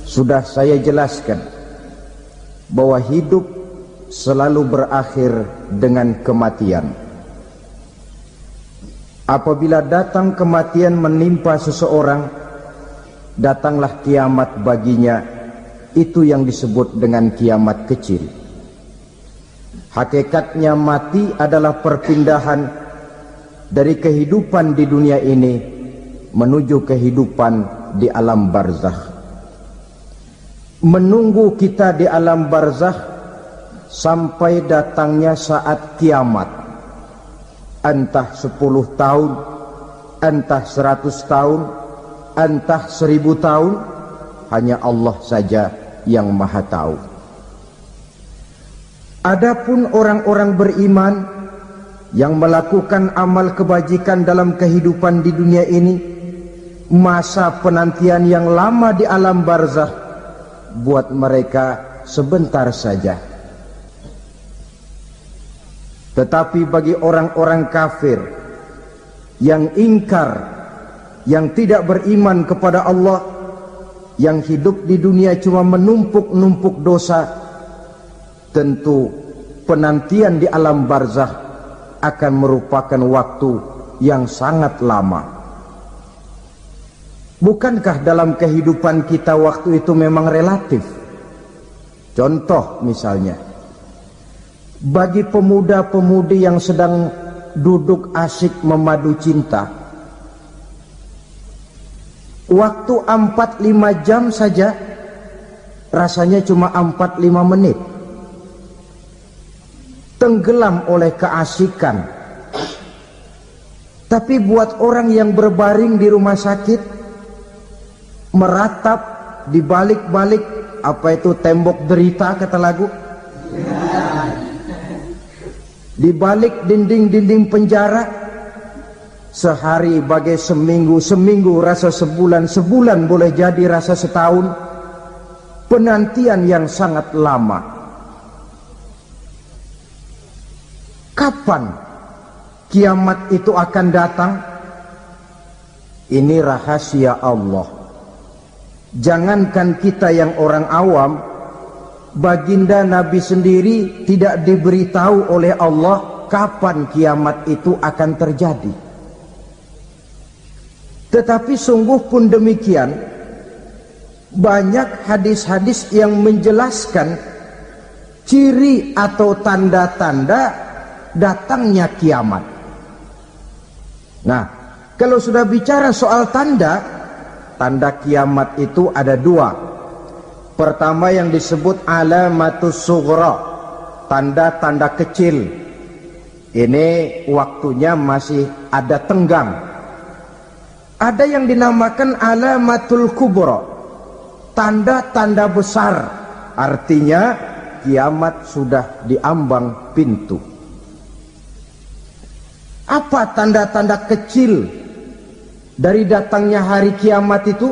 sudah saya jelaskan bahwa hidup selalu berakhir dengan kematian. Apabila datang kematian menimpa seseorang, datanglah kiamat baginya. Itu yang disebut dengan kiamat kecil. Hakikatnya mati adalah perpindahan dari kehidupan di dunia ini menuju kehidupan di alam barzakh. Menunggu kita di alam barzakh sampai datangnya saat kiamat. Entah 10 tahun, entah 100 tahun, entah 1000 tahun, hanya Allah saja yang maha tahu. Adapun orang-orang beriman yang melakukan amal kebajikan dalam kehidupan di dunia ini, masa penantian yang lama di alam barzakh buat mereka sebentar saja. Tetapi bagi orang-orang kafir yang ingkar, yang tidak beriman kepada Allah, yang hidup di dunia cuma menumpuk-numpuk dosa, tentu penantian di alam barzakh akan merupakan waktu yang sangat lama. Bukankah dalam kehidupan kita waktu itu memang relatif? Contoh misalnya, bagi pemuda-pemudi yang sedang duduk asyik memadu cinta, waktu 4-5 jam saja rasanya cuma 4-5 menit. Tenggelam oleh keasikan. Tapi buat orang yang berbaring di rumah sakit, meratap di balik-balik apa itu tembok derita kata lagu, di balik dinding-dinding penjara, sehari bagai seminggu, seminggu rasa sebulan, sebulan boleh jadi rasa setahun. Penantian yang sangat lama. Kapan kiamat itu akan datang? Ini rahasia Allah. Jangankan kita yang orang awam, baginda Nabi sendiri tidak diberitahu oleh Allah kapan kiamat itu akan terjadi. Tetapi sungguh pun demikian, banyak hadis-hadis yang menjelaskan ciri atau tanda-tanda datangnya kiamat. Nah, kalau sudah bicara soal tanda, tanda kiamat itu ada 2. Pertama yang disebut alamatus sughra, tanda-tanda kecil. Ini waktunya masih ada tenggang. Ada yang dinamakan alamatul kubra, tanda-tanda besar. Artinya kiamat sudah diambang pintu. Apa tanda-tanda kecil dari datangnya hari kiamat itu?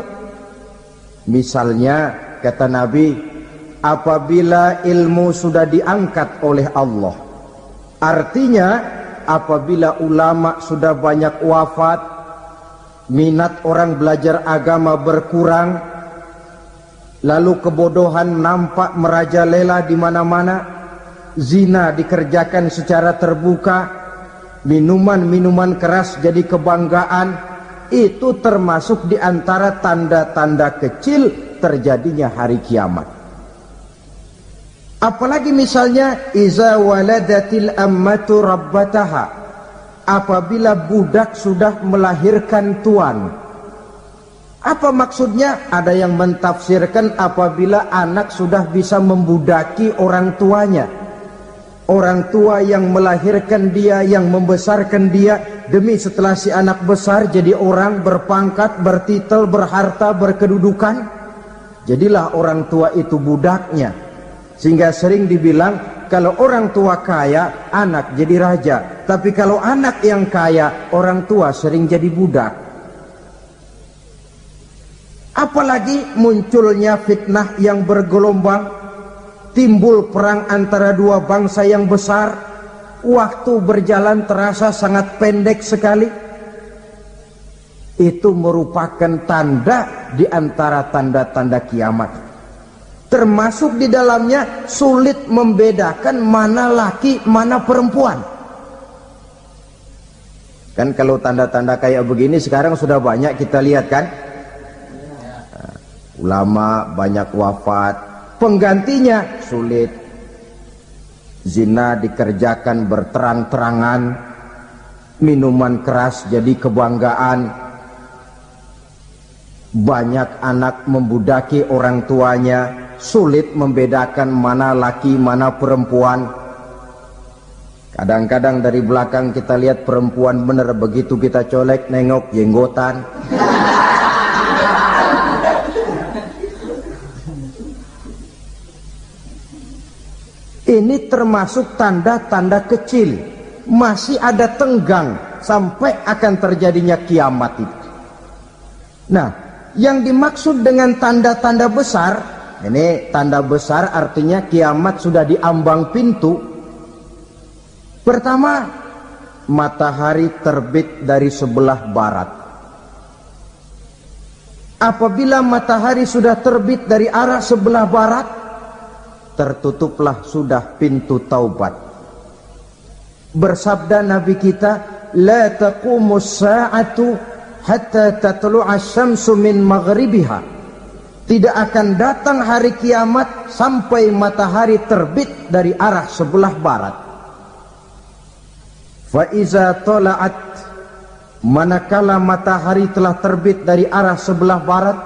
Misalnya kata Nabi, apabila ilmu sudah diangkat oleh Allah. Artinya apabila ulama sudah banyak wafat, minat orang belajar agama berkurang, lalu kebodohan nampak merajalela di mana-mana, zina dikerjakan secara terbuka, minuman-minuman keras jadi kebanggaan, itu termasuk di antara tanda-tanda kecil terjadinya hari kiamat. Apalagi misalnya iza waladatil ammatu rabbataha, apabila budak sudah melahirkan tuan. Apa maksudnya? Ada yang mentafsirkan apabila anak sudah bisa membudaki orang tuanya. Orang tua yang melahirkan dia, yang membesarkan dia, demi setelah si anak besar jadi orang berpangkat, bertitel, berharta, berkedudukan, jadilah orang tua itu budaknya. Sehingga sering dibilang kalau orang tua kaya, anak jadi raja. Tapi kalau anak yang kaya, orang tua sering jadi budak. Apalagi munculnya fitnah yang bergelombang, timbul perang antara dua bangsa yang besar, waktu berjalan terasa sangat pendek sekali. Itu merupakan tanda di antara tanda-tanda kiamat. Termasuk di dalamnya sulit membedakan mana laki, mana perempuan. Kan kalau tanda-tanda kayak begini sekarang sudah banyak kita lihat kan. Ulama banyak wafat, penggantinya sulit. Zina dikerjakan berterang-terangan, minuman keras jadi kebanggaan, banyak anak membudaki orang tuanya, sulit membedakan mana laki mana perempuan. Kadang-kadang dari belakang kita lihat perempuan bener, begitu kita colek nengok jenggotan. Ini termasuk tanda-tanda kecil, masih ada tenggang sampai akan terjadinya kiamat itu. Nah, yang dimaksud dengan tanda-tanda besar, ini tanda besar artinya kiamat sudah di ambang pintu. Pertama, matahari terbit dari sebelah barat. Apabila matahari sudah terbit dari arah sebelah barat, tertutuplah sudah pintu taubat. Bersabda Nabi kita, la taqumus sa'atu hatta tatlu'a syamsu min maghribiha. Tidak akan datang hari kiamat sampai matahari terbit dari arah sebelah barat. Fa iza tala'at, manakala matahari telah terbit dari arah sebelah barat,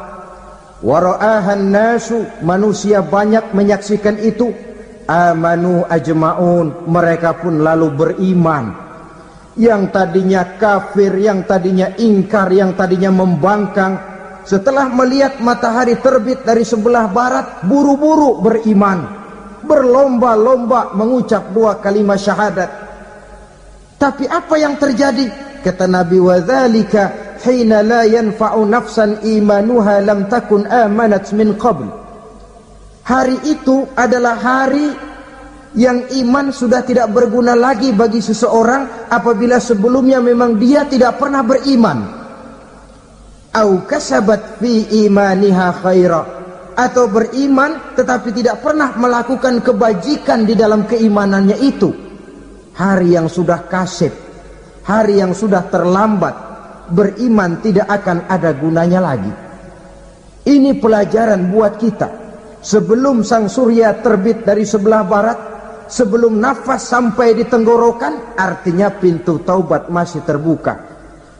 wara'ahan nasu, manusia banyak menyaksikan itu, amanu ajma'un, mereka pun lalu beriman. Yang tadinya kafir, yang tadinya ingkar, yang tadinya membangkang, setelah melihat matahari terbit dari sebelah barat, buru-buru beriman, berlomba-lomba mengucap dua kalimat syahadat. Tapi apa yang terjadi? Kata Nabi, wadzalika hina la yanfa'u nafsan imanuha lam takun amanat min qabl. Hari itu adalah hari yang iman sudah tidak berguna lagi bagi seseorang apabila sebelumnya memang dia tidak pernah beriman. Au kasabat fi imaniha khaira, atau beriman tetapi tidak pernah melakukan kebajikan di dalam keimanannya itu. Hari yang sudah kasib, hari yang sudah terlambat, beriman tidak akan ada gunanya lagi. Ini pelajaran buat kita. Sebelum sang surya terbit dari sebelah barat, sebelum nafas sampai di tenggorokan, artinya pintu taubat masih terbuka.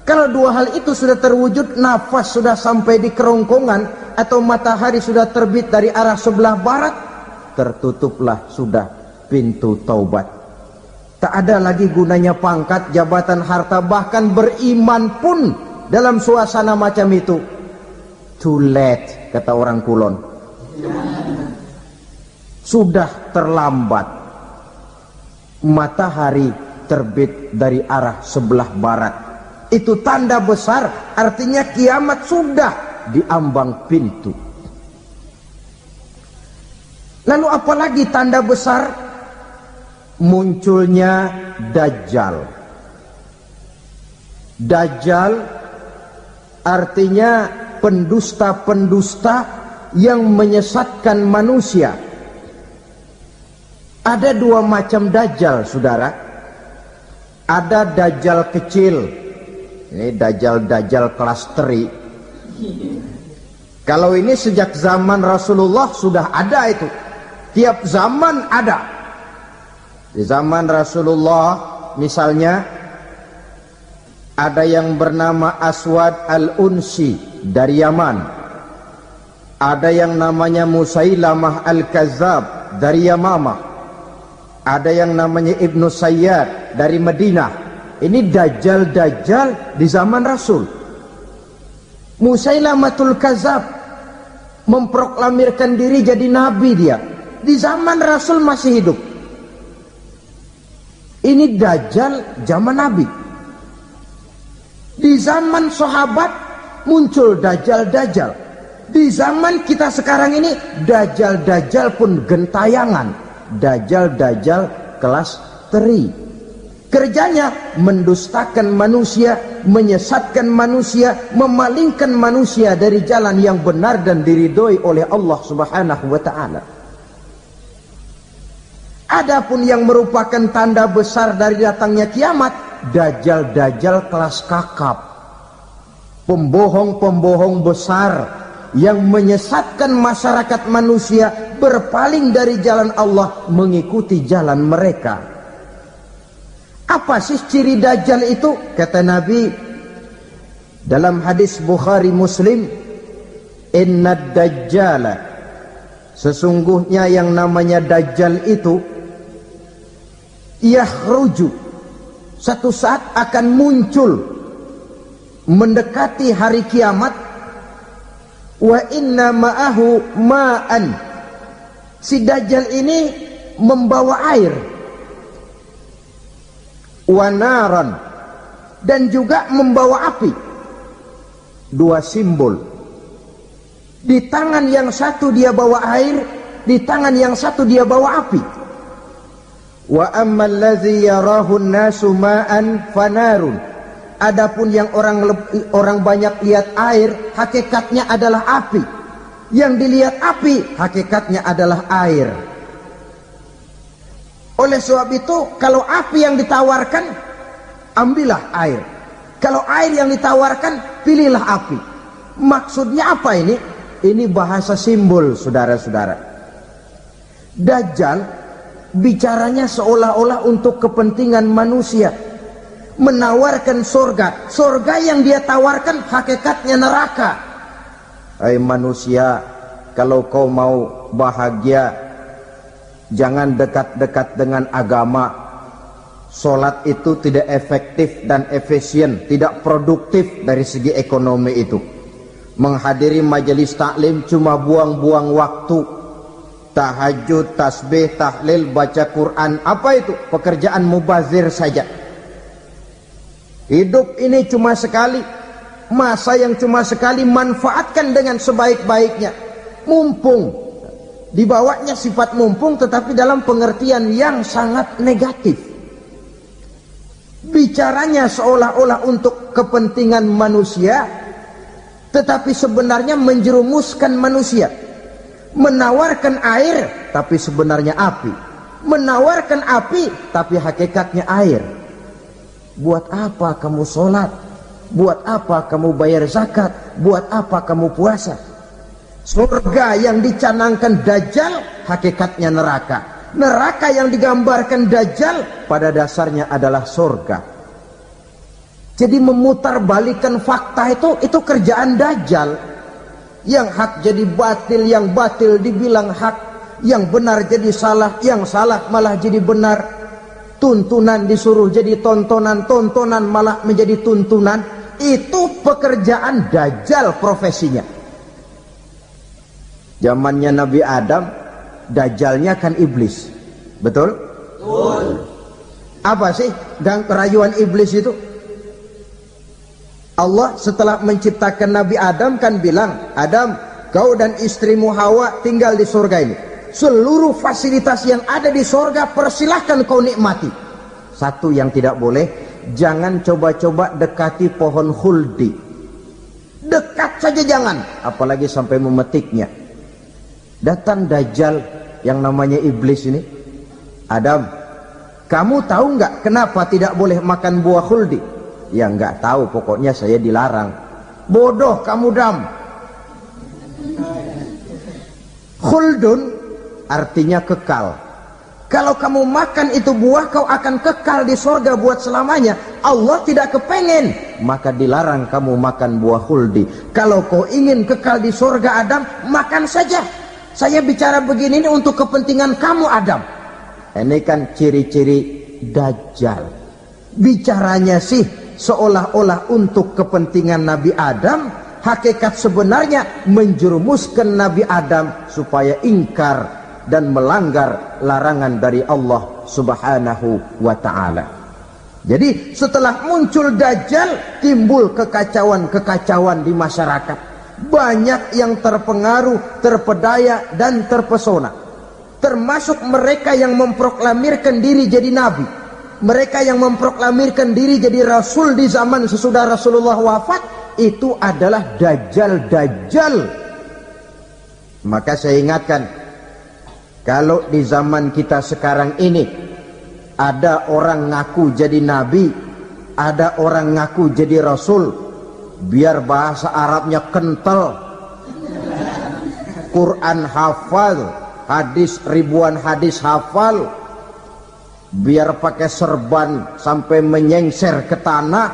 Kalau dua hal itu sudah terwujud, nafas sudah sampai di kerongkongan atau matahari sudah terbit dari arah sebelah barat, tertutuplah sudah pintu taubat. Tak ada lagi gunanya pangkat, jabatan, harta, bahkan beriman pun dalam suasana macam itu. Too late, kata orang Kulon. Sudah terlambat. Matahari terbit dari arah sebelah barat. Itu tanda besar, artinya kiamat sudah di ambang pintu. Lalu apalagi tanda besar? Munculnya Dajjal. Dajjal artinya pendusta-pendusta yang menyesatkan manusia. Ada dua macam Dajjal, saudara. Ada Dajjal kecil. Ini Dajjal kelas teri. Kalau ini sejak zaman Rasulullah sudah ada itu. Tiap zaman ada. Di zaman Rasulullah misalnya ada yang bernama Aswad al-Unsi dari Yaman. Ada yang namanya Musailamah al-Kazzab dari Yamamah. Ada yang namanya Ibnu Sayyad dari Madinah. Ini Dajjal-Dajjal di zaman Rasul. Musailamatul Kazzab memproklamirkan diri jadi nabi dia. Di zaman Rasul masih hidup. Ini Dajjal zaman Nabi. Di zaman sahabat muncul Dajjal-Dajjal. Di zaman kita sekarang ini Dajjal-Dajjal pun gentayangan. Dajjal-Dajjal kelas teri. Kerjanya mendustakan manusia menyesatkan manusia, memalingkan manusia dari jalan yang benar dan diridhoi oleh Allah Subhanahu wa ta'ala. Adapun yang merupakan tanda besar dari datangnya kiamat, dajjal-dajjal kelas kakap, pembohong-pembohong besar yang menyesatkan masyarakat manusia berpaling dari jalan Allah mengikuti jalan mereka. Apa sih ciri dajjal itu? Kata Nabi dalam hadis Bukhari Muslim, "Inna dajjala", sesungguhnya yang namanya dajjal itu yakhruju, satu saat akan muncul mendekati hari kiamat, wa inna ma'ahu ma'an, si dajjal ini membawa air, wa naran, dan juga membawa api. Dua simbol. Di tangan yang satu dia bawa air, di tangan yang satu dia bawa api. Wa ammal ladzi yarahu an-nasu ma'an fanarun, adapun yang orang banyak lihat air, hakikatnya adalah api. Yang dilihat api, hakikatnya adalah air. Oleh sebab itu, kalau api yang ditawarkan, ambillah air. Kalau air yang ditawarkan, pilihlah api. Maksudnya apa ini? Ini bahasa simbol, saudara-saudara. Dajjal bicaranya seolah-olah untuk kepentingan manusia, menawarkan surga. Surga yang dia tawarkan hakikatnya neraka. Hai manusia, kalau kau mau bahagia, jangan dekat-dekat dengan agama. Solat itu tidak efektif dan efisien, tidak produktif dari segi ekonomi itu. Menghadiri majelis taklim cuma buang-buang waktu. Tahajud, tasbih, tahlil, baca Quran, apa itu? Pekerjaan mubazir saja. Hidup ini cuma sekali, masa yang cuma sekali, manfaatkan dengan sebaik-baiknya. Mumpung, dibawanya sifat mumpung tetapi dalam pengertian yang sangat negatif. Bicaranya seolah-olah untuk kepentingan manusia, tetapi sebenarnya menjerumuskan manusia. Menawarkan air tapi sebenarnya api, menawarkan api tapi hakikatnya air. Buat apa kamu sholat? Buat apa kamu bayar zakat? Buat apa kamu puasa? Surga yang dicanangkan dajjal hakikatnya neraka. Neraka yang digambarkan dajjal pada dasarnya adalah surga. Jadi memutarbalikkan fakta itu kerjaan dajjal. Yang hak jadi batil, yang batil dibilang hak, yang benar jadi salah, yang salah malah jadi benar. Tuntunan disuruh jadi tontonan, tontonan malah menjadi tuntunan. Itu pekerjaan dajjal profesinya. Zamannya Nabi Adam, dajjalnya kan iblis. Betul? Betul. Apa sih dan kerayuan iblis itu? Allah setelah menciptakan Nabi Adam kan bilang, Adam, kau dan istrimu Hawa tinggal di surga ini. Seluruh fasilitas yang ada di surga persilahkan kau nikmati. Satu yang tidak boleh, jangan coba-coba dekati pohon khuldi. Dekat saja jangan, apalagi sampai memetiknya. Datang dajjal yang namanya iblis ini. Adam, kamu tahu nggak kenapa tidak boleh makan buah khuldi? Ya nggak tahu, pokoknya saya dilarang. Bodoh kamu Dam. Khuldun artinya kekal. Kalau kamu makan itu buah, kau akan kekal di surga buat selamanya. Allah tidak kepengen, maka dilarang kamu makan buah khuldi. Kalau kau ingin kekal di surga Adam, makan saja. Saya bicara begini ini untuk kepentingan kamu Adam. Ini kan ciri-ciri dajjal. Bicaranya sih seolah-olah untuk kepentingan Nabi Adam, hakikat sebenarnya menjerumuskan Nabi Adam supaya ingkar dan melanggar larangan dari Allah Subhanahu wa ta'ala. Jadi setelah muncul dajjal, timbul kekacauan-kekacauan di masyarakat. Banyak yang terpengaruh, terpedaya dan terpesona. Termasuk mereka yang memproklamirkan diri jadi nabi. mereka yang memproklamirkan diri jadi rasul di zaman sesudah Rasulullah wafat, itu adalah dajjal-dajjal. Maka saya ingatkan, kalau di zaman kita sekarang ini ada orang ngaku jadi nabi, ada orang ngaku jadi rasul, biar bahasa Arabnya kental, Quran hafal, hadis ribuan hadis hafal, biar pakai serban sampai menyengser ke tanah,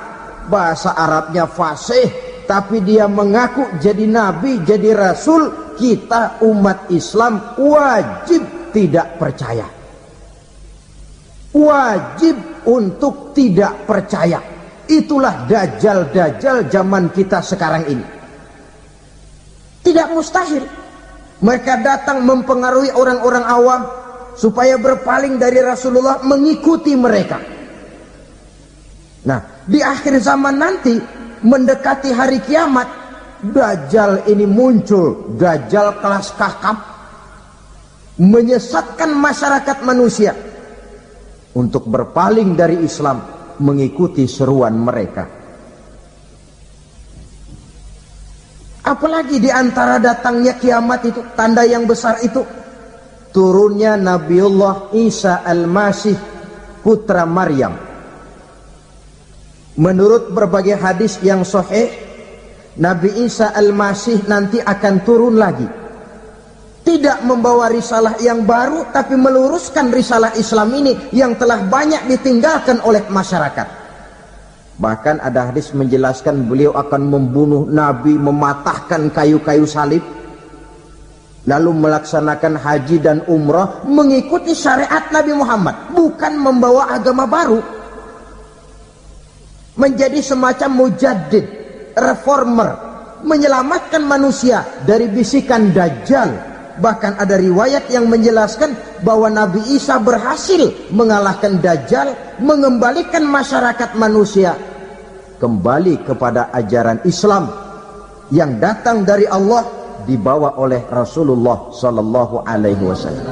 bahasa Arabnya fasih, tapi dia mengaku jadi nabi, jadi rasul, kita umat Islam wajib tidak percaya, wajib untuk tidak percaya. Itulah dajjal-dajjal zaman kita sekarang ini. Tidak mustahil mereka datang mempengaruhi orang-orang awam supaya berpaling dari Rasulullah, mengikuti mereka. Nah, di akhir zaman nanti, mendekati hari kiamat, dajjal ini muncul, dajjal kelas kakap, menyesatkan masyarakat manusia untuk berpaling dari Islam, mengikuti seruan mereka. Apalagi di antara datangnya kiamat itu, tanda yang besar itu, turunnya Nabiullah Isa Al-Masih, putra Maryam. Menurut berbagai hadis yang sahih, Nabi Isa Al-Masih nanti akan turun lagi, tidak membawa risalah yang baru, tapi meluruskan risalah Islam ini yang telah banyak ditinggalkan oleh masyarakat. Bahkan ada hadis menjelaskan beliau akan membunuh Nabi, mematahkan kayu-kayu salib, lalu melaksanakan haji dan umrah mengikuti syariat Nabi Muhammad, bukan membawa agama baru, menjadi semacam mujaddid, reformer, menyelamatkan manusia dari bisikan dajjal. Bahkan ada riwayat yang menjelaskan bahwa Nabi Isa berhasil mengalahkan dajjal, mengembalikan masyarakat manusia kembali kepada ajaran Islam yang datang dari Allah, dibawa oleh Rasulullah sallallahu alaihi wasallam.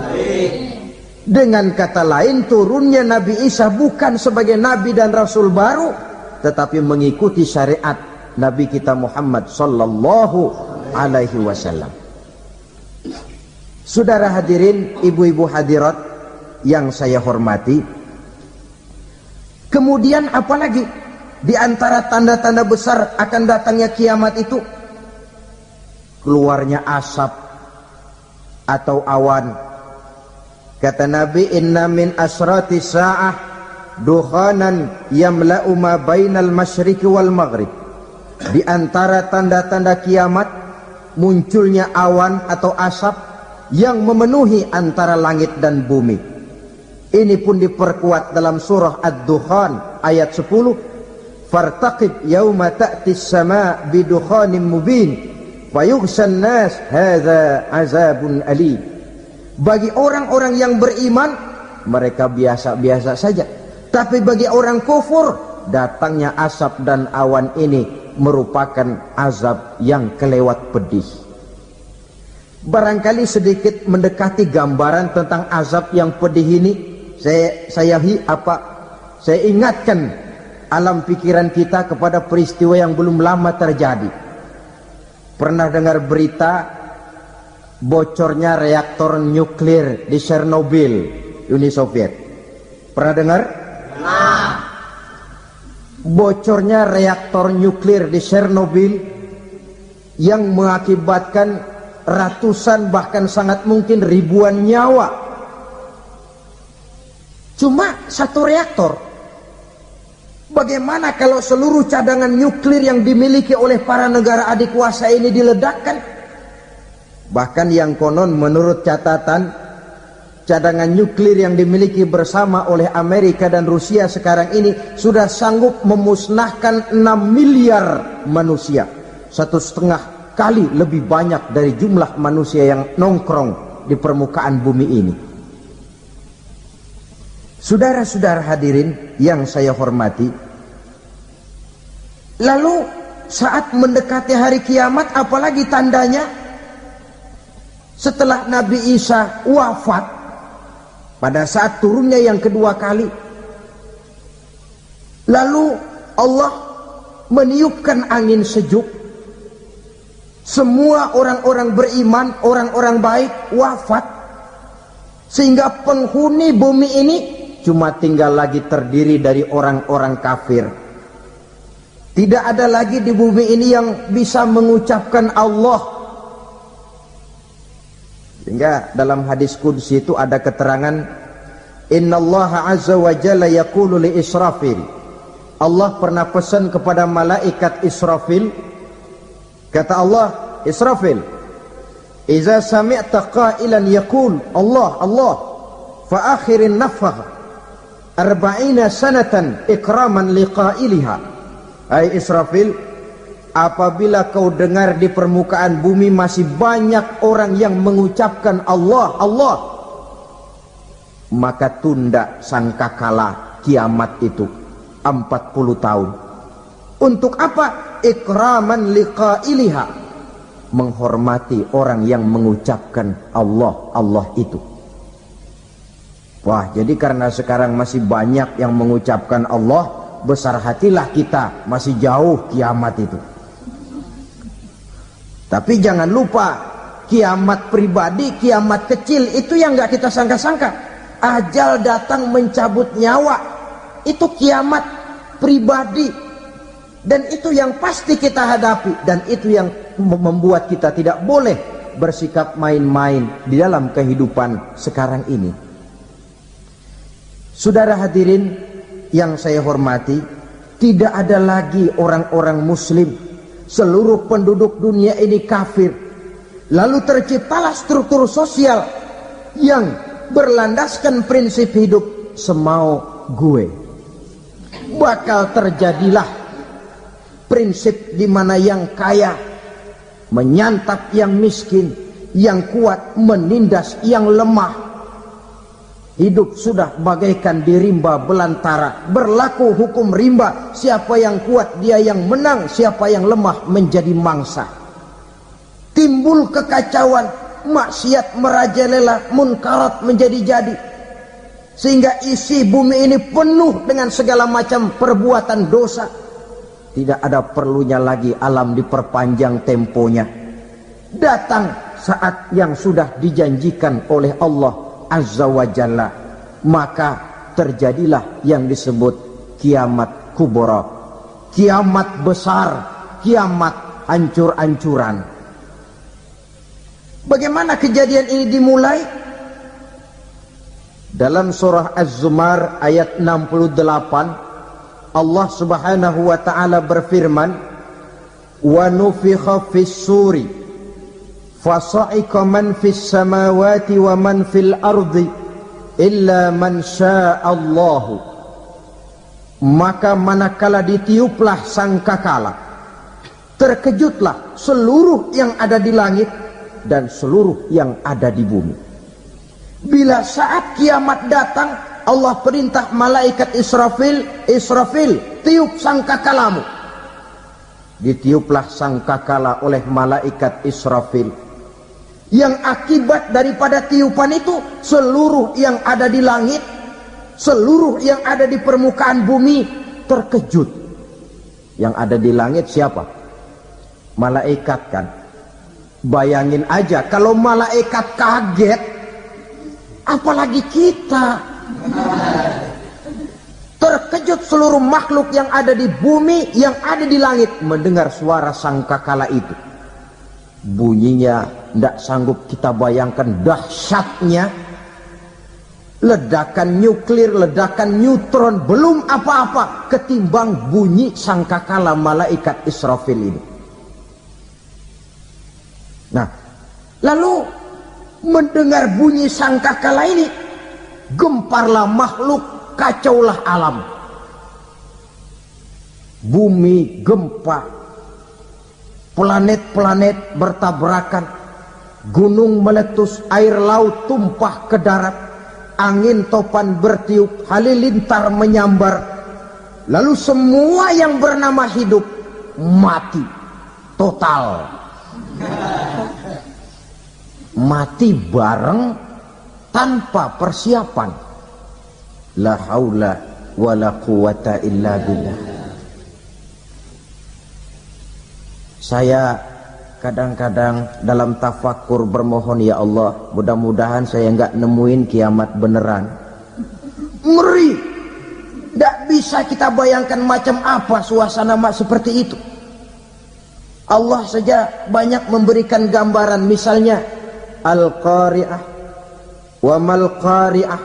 Dengan kata lain, turunnya Nabi Isa bukan sebagai nabi dan rasul baru, tetapi mengikuti syariat Nabi kita Muhammad sallallahu alaihi wasallam. Saudara hadirin, ibu-ibu hadirat yang saya hormati, kemudian apalagi di antara tanda-tanda besar akan datangnya kiamat itu? Keluarnya asap atau awan. Kata Nabi, inna min asrati sa'ah dukhanan yamla'u ma bainal masyriqi wal maghrib. Di antara tanda-tanda kiamat, munculnya awan atau asap yang memenuhi antara langit dan bumi. Ini pun diperkuat dalam surah Ad-Dukhan ayat 10, fartaqib yauma ta'tis sama' bidukhanin mubin fayughshan nas hadza azabun alim. Bagi orang-orang yang beriman, mereka biasa-biasa saja, tapi bagi orang kufur, datangnya asap dan awan ini merupakan azab yang kelewat pedih. Barangkali sedikit mendekati gambaran tentang azab yang pedih ini, saya ingatkan alam pikiran kita kepada peristiwa yang belum lama terjadi. Pernah dengar berita bocornya reaktor nuklir di Chernobyl, Uni Soviet? Pernah dengar? Nah. Bocornya reaktor nuklir di Chernobyl yang mengakibatkan ratusan bahkan sangat mungkin ribuan nyawa. Cuma satu reaktor. Bagaimana kalau seluruh cadangan nuklir yang dimiliki oleh para negara adik kuasa ini diledakkan? Bahkan yang konon menurut catatan, cadangan nuklir yang dimiliki bersama oleh Amerika dan Rusia sekarang ini sudah sanggup memusnahkan 6 miliar manusia, 1,5 kali lebih banyak dari jumlah manusia yang nongkrong di permukaan bumi ini. Saudara-saudara hadirin yang saya hormati, lalu saat mendekati hari kiamat, apalagi tandanya? Setelah Nabi Isa wafat, pada saat turunnya yang kedua kali, Lalu Allah meniupkan angin sejuk. Semua orang-orang beriman, orang-orang baik wafat. Sehingga penghuni bumi ini cuma tinggal lagi terdiri dari orang-orang kafir. Tidak ada lagi di bumi ini yang bisa mengucapkan Allah. Sehingga dalam hadis qudsi itu ada keterangan, Innallaha azza wa jalla yaqulu li Israfil. Allah pernah pesan kepada malaikat Israfil. Kata Allah, Israfil, Iza sami'ta qailan yaqul Allah Allah fa akhirin nafakh 40 sanatan ikraman liqailiha. Hai Israfil, apabila kau dengar di permukaan bumi masih banyak orang yang mengucapkan Allah Allah, maka tunda sangkakala kiamat itu 40 tahun. Untuk apa? Ikraman liqailiha, menghormati orang yang mengucapkan Allah Allah itu. Wah, jadi karena sekarang masih banyak yang mengucapkan Allah, besar hatilah kita, masih jauh kiamat itu. Tapi jangan lupa, kiamat pribadi, kiamat kecil itu yang nggak kita sangka-sangka. Ajal datang mencabut nyawa, itu kiamat pribadi, dan itu yang pasti kita hadapi, dan itu yang membuat kita tidak boleh bersikap main-main di dalam kehidupan sekarang ini. Saudara hadirin yang saya hormati, tidak ada lagi orang-orang muslim. Seluruh penduduk dunia ini kafir. Lalu terciptalah struktur sosial yang berlandaskan prinsip hidup semau gue. Bakal terjadilah prinsip di mana yang kaya menyantap yang miskin, yang kuat menindas yang lemah. Hidup sudah bagaikan di rimba belantara, berlaku hukum rimba. Siapa yang kuat dia yang menang, siapa yang lemah menjadi mangsa. Timbul kekacauan, maksiat merajalela, munkarat menjadi-jadi, sehingga isi bumi ini penuh dengan segala macam perbuatan dosa. Tidak ada perlunya lagi alam diperpanjang temponya. Datang saat yang sudah dijanjikan oleh Allah Azza wa Jalla, maka terjadilah yang disebut kiamat kubra, kiamat besar, kiamat hancur-hancuran. Bagaimana kejadian ini dimulai? Dalam surah Az-Zumar ayat 68, Allah Subhanahu wa taala berfirman, "Wa nufikha fis-suri fasa'iqa man fis samawati wa man fil ardi illa man sya'allahu." Maka manakala ditiuplah sangkakala, terkejutlah seluruh yang ada di langit dan seluruh yang ada di bumi. Bila saat kiamat datang, Allah perintah malaikat Israfil, Israfil, tiup sangkakalamu. Ditiuplah sangkakala oleh malaikat Israfil. Yang akibat daripada tiupan itu, seluruh yang ada di langit, seluruh yang ada di permukaan bumi terkejut. Yang ada di langit siapa? Malaikat kan. Bayangin aja kalau malaikat kaget, apalagi kita. Terkejut seluruh makhluk yang ada di bumi, yang ada di langit mendengar suara sangkakala itu. Bunyinya tidak sanggup kita bayangkan dahsyatnya. Ledakan nuklir, ledakan neutron, belum apa-apa ketimbang bunyi sangkakala malaikat Israfil ini. Nah, lalu mendengar bunyi sangkakala ini, gemparlah makhluk, kacaulah alam. Bumi gempa, planet-planet bertabrakan, gunung meletus, air laut tumpah ke darat, angin topan bertiup, halilintar menyambar. Lalu semua yang bernama hidup mati total. Mati bareng tanpa persiapan. La haula wala quwata illa billah. Saya kadang-kadang dalam tafakur bermohon, ya Allah, mudah-mudahan saya enggak nemuin kiamat beneran. Ngeri. Tidak bisa kita bayangkan macam apa suasana seperti itu. Allah saja banyak memberikan gambaran, misalnya Al-Qari'ah, wa mal qari'ah,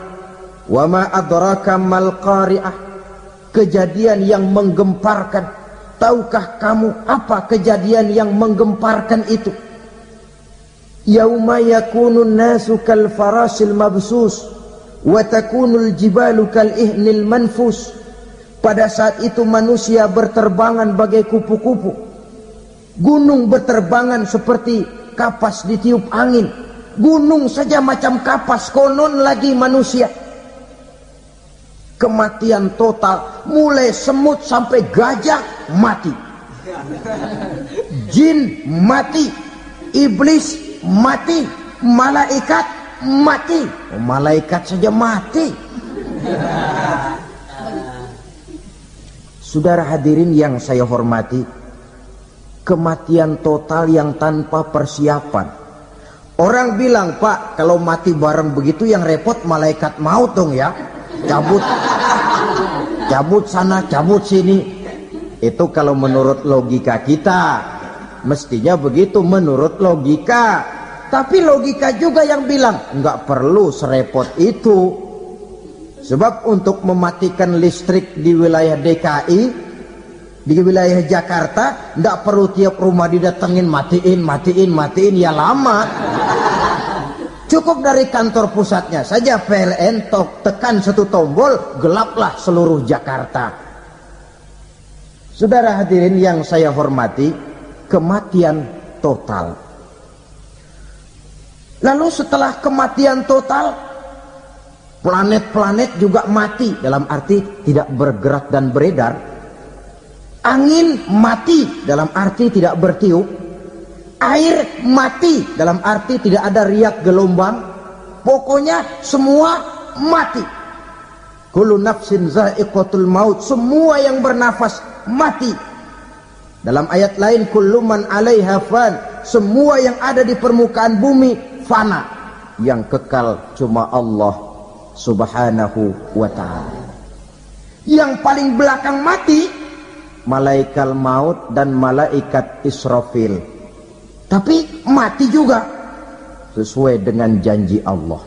wa ma adraka mal qari'ah. Kejadian yang menggemparkan. Tahukah kamu apa kejadian yang menggemparkan itu? Yauma yakunun nasu kal farasil mabsus wa takunul jibalu kal ihnil manfus. Pada saat itu manusia berterbangan bagai kupu-kupu, gunung berterbangan seperti kapas ditiup angin. Gunung saja macam kapas, konon lagi manusia. Kematian total, mulai semut sampai gajah mati, jin mati, iblis mati, malaikat mati. Oh, malaikat saja mati. Saudara hadirin yang saya hormati, kematian total yang tanpa persiapan. Orang bilang, Pak, kalau mati bareng begitu yang repot malaikat maut dong ya. Cabut sana, cabut sini. Itu kalau menurut logika kita, mestinya begitu menurut logika. Tapi logika juga yang bilang nggak perlu serepot itu. Sebab untuk mematikan listrik di wilayah DKI, di wilayah Jakarta, nggak perlu tiap rumah didatengin matiin, ya lama. Cukup dari kantor pusatnya saja PLN tekan satu tombol, gelaplah seluruh Jakarta. Saudara hadirin yang saya hormati, kematian total. Lalu setelah kematian total, planet-planet juga mati, dalam arti tidak bergerak dan beredar. Angin mati, dalam arti tidak bertiup. Air mati, dalam arti tidak ada riak gelombang. Pokoknya semua mati. Kullu nafsin za'iqatul maut, semua yang bernafas mati. Dalam ayat lain, kullu man 'alaiha fan, semua yang ada di permukaan bumi fana. Yang kekal cuma Allah Subhanahu wa ta'ala. Yang paling belakang mati malaikat maut dan malaikat Israfil. Tapi mati juga sesuai dengan janji Allah.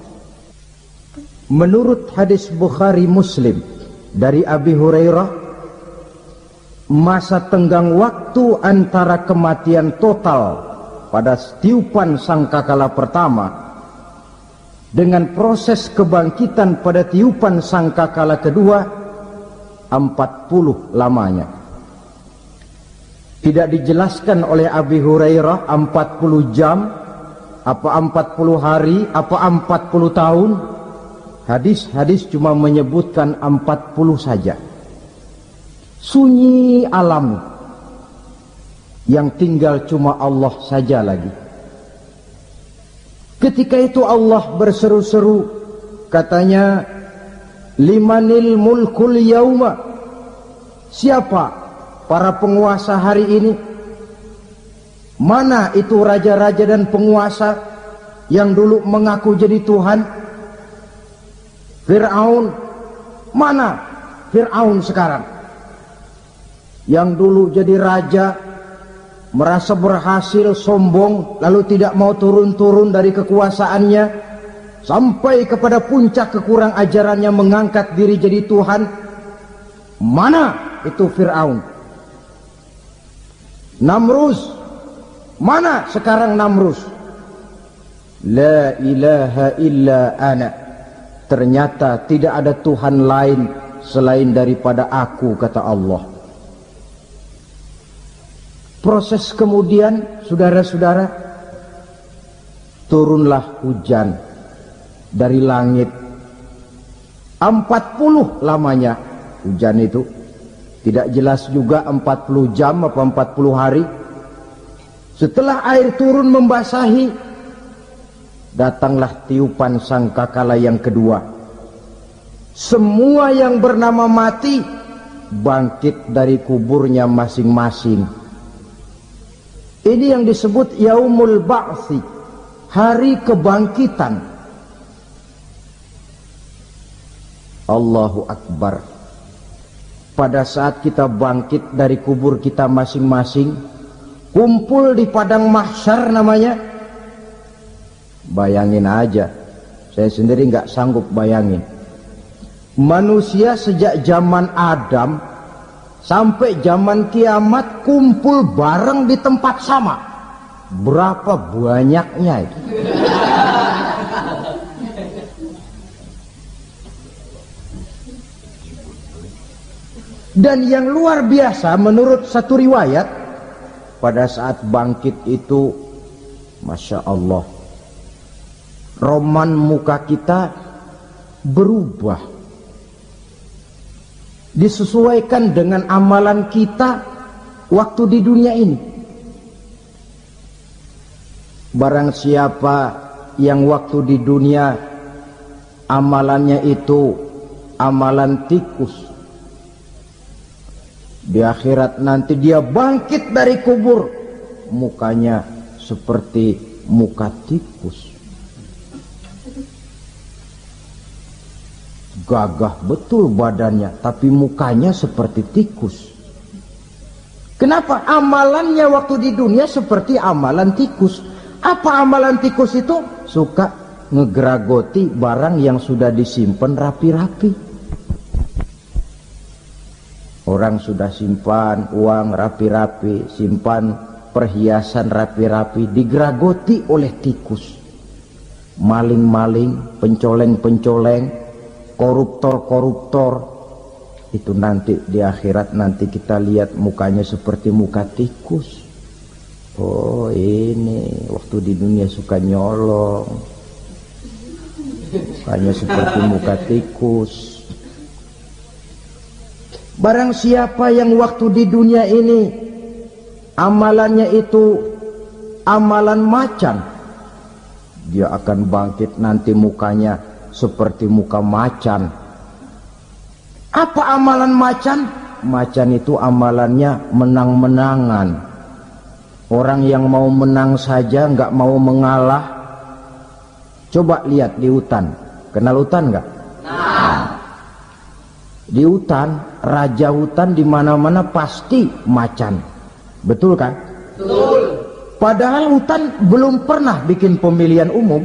Menurut hadis Bukhari Muslim dari Abi Hurairah, masa tenggang waktu antara kematian total pada tiupan sangkakala pertama dengan proses kebangkitan pada tiupan sangkakala kedua 40 lamanya. Tidak dijelaskan oleh Abi Hurairah 40 jam, apa 40 hari, apa 40 tahun. Hadis-hadis cuma menyebutkan 40 saja. Sunyi alam, yang tinggal cuma Allah saja lagi. Ketika itu Allah berseru-seru, katanya, limanil mulkul yauma, siapa para penguasa hari ini? Mana itu raja-raja dan penguasa yang dulu mengaku jadi Tuhan? Fir'aun. Mana Fir'aun sekarang? Yang dulu jadi raja, merasa berhasil, sombong, lalu tidak mau turun-turun dari kekuasaannya, sampai kepada puncak kekurang ajarannya mengangkat diri jadi Tuhan. Mana itu Fir'aun? Namrus, mana sekarang Namrus? La ilaha illa ana, ternyata tidak ada Tuhan lain selain daripada aku, kata Allah. Proses kemudian, saudara-saudara, turunlah hujan dari langit. 40 lamanya hujan itu. Tidak jelas juga 40 jam apa 40 hari. Setelah air turun membasahi, datanglah tiupan sangkakala yang kedua. Semua yang bernama mati bangkit dari kuburnya masing-masing. Ini yang disebut yaumul ba'tsi, hari kebangkitan. Allahu Akbar. Pada saat kita bangkit dari kubur kita masing-masing, kumpul di padang mahsyar namanya. Bayangin aja, saya sendiri nggak sanggup bayangin. Manusia sejak zaman Adam sampai zaman kiamat kumpul bareng di tempat sama. Berapa banyaknya itu? Dan yang luar biasa menurut satu riwayat, pada saat bangkit itu, Masya Allah, roman muka kita berubah, disesuaikan dengan amalan kita waktu di dunia ini. Barang siapa yang waktu di dunia amalannya itu amalan tikus, di akhirat nanti dia bangkit dari kubur, mukanya seperti muka tikus. Gagah betul badannya, tapi mukanya seperti tikus. Kenapa? Amalannya waktu di dunia seperti amalan tikus. Apa amalan tikus itu? Suka ngegeragoti barang yang sudah disimpan rapi-rapi. Orang sudah simpan uang rapi-rapi, simpan perhiasan rapi-rapi, digeragoti oleh tikus. Maling-maling, pencoleng-pencoleng, koruptor-koruptor, itu nanti di akhirat nanti kita lihat mukanya seperti muka tikus. Oh, ini waktu di dunia suka nyolong, mukanya seperti muka tikus. Barang siapa yang waktu di dunia ini amalannya itu amalan macan, dia akan bangkit nanti mukanya seperti muka macan. Apa amalan macan? Macan itu amalannya menang-menangan. Orang yang mau menang saja nggak mau mengalah. Coba lihat di hutan. Kenal hutan nggak? Nah, di hutan, raja hutan di mana-mana pasti macan. Betul kan? Betul. Padahal hutan belum pernah bikin pemilihan umum.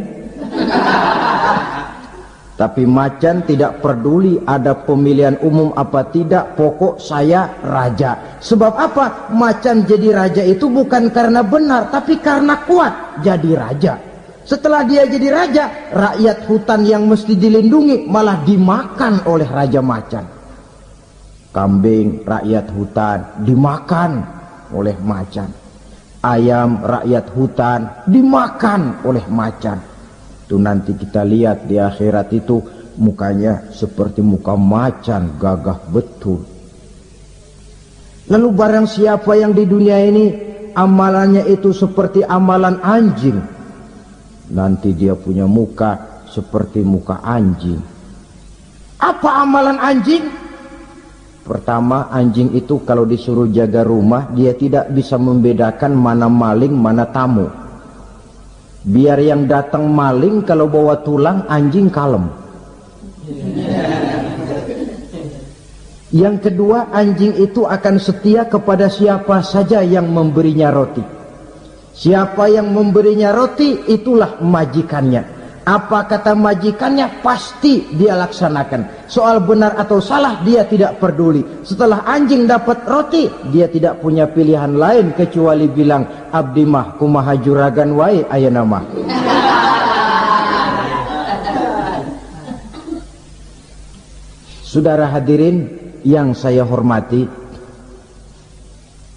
Tapi macan tidak peduli ada pemilihan umum apa tidak, pokok saya raja. Sebab apa? Macan jadi raja itu bukan karena benar, tapi karena kuat jadi raja. Setelah dia jadi raja, rakyat hutan yang mesti dilindungi malah dimakan oleh raja macan. Kambing rakyat hutan dimakan oleh macan. Ayam rakyat hutan dimakan oleh macan. Itu nanti kita lihat di akhirat itu mukanya seperti muka macan, gagah betul. Lalu barang siapa yang di dunia ini amalannya itu seperti amalan anjing, nanti dia punya muka seperti muka anjing. Apa amalan anjing? Pertama, anjing itu kalau disuruh jaga rumah, dia tidak bisa membedakan mana maling, mana tamu. Biar yang datang maling kalau bawa tulang, anjing kalem. Yang kedua, anjing itu akan setia kepada siapa saja yang memberinya roti. Siapa yang memberinya roti, itulah majikannya. Apa kata majikannya, pasti dia laksanakan. Soal benar atau salah, dia tidak peduli. Setelah anjing dapat roti, dia tidak punya pilihan lain kecuali bilang, abdi mah kumaha juragan wae ayeuna mah. Saudara hadirin yang saya hormati,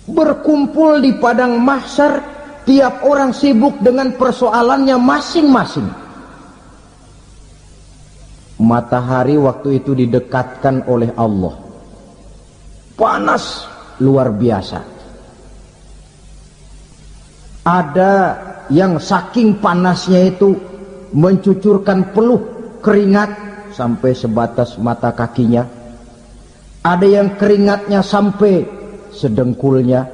berkumpul di padang mahsyar, tiap orang sibuk dengan persoalannya masing-masing. Matahari waktu itu didekatkan oleh Allah, panas luar biasa. Ada yang saking panasnya itu mencucurkan peluh keringat sampai sebatas mata kakinya, ada yang keringatnya sampai sedengkulnya,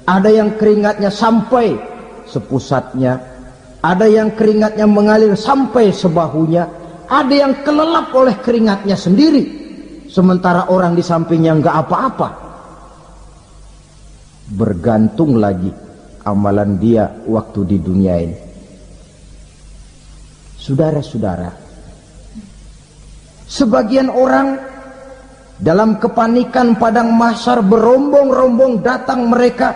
ada yang keringatnya sampai sepusatnya, ada yang keringatnya mengalir sampai sebahunya, ada yang kelelap oleh keringatnya sendiri, sementara orang di sampingnya nggak apa-apa. Bergantung lagi amalan dia waktu di dunia ini. Saudara-saudara, sebagian orang dalam kepanikan padang mahsyar berombong-rombong datang mereka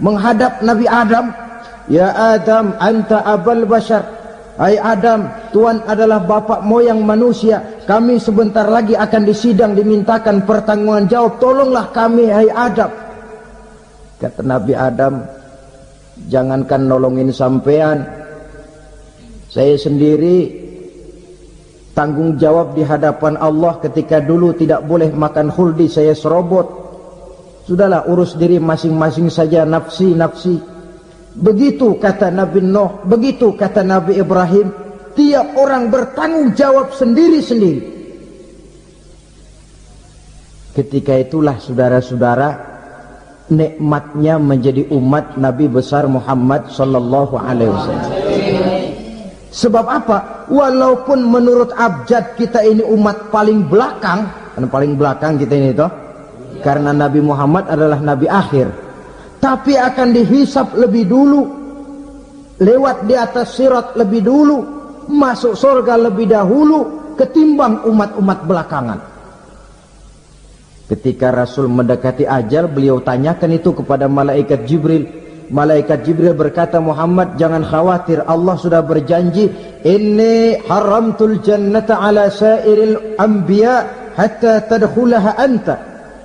menghadap Nabi Adam. Ya Adam, anta abal bashar. Hai Adam, Tuhan adalah bapak moyang manusia. Kami sebentar lagi akan disidang, dimintakan pertanggungan jawab. Tolonglah kami, hai Adam. Kata Nabi Adam, jangankan nolongin sampean, saya sendiri tanggung jawab di hadapan Allah ketika dulu tidak boleh makan khuldi, saya serobot. Sudahlah, urus diri masing-masing saja, nafsi. Begitu kata Nabi Nuh, begitu kata Nabi Ibrahim. Tiap orang bertanggung jawab sendiri-sendiri. Ketika itulah saudara-saudara, nikmatnya menjadi umat Nabi besar Muhammad sallallahu alaihi wasallam. Sebab apa? Walaupun menurut abjad kita ini umat paling belakang, karena paling belakang kita ini toh, karena Nabi Muhammad adalah Nabi akhir, tapi akan dihisap lebih dulu, lewat di atas sirat lebih dulu, masuk surga lebih dahulu ketimbang umat-umat belakangan. Ketika Rasul mendekati ajal, beliau tanyakan itu kepada malaikat Jibril. Malaikat Jibril berkata, Muhammad jangan khawatir, Allah sudah berjanji, inni haramtul jannata ala sairil anbiya hatta tadkhulaha anta,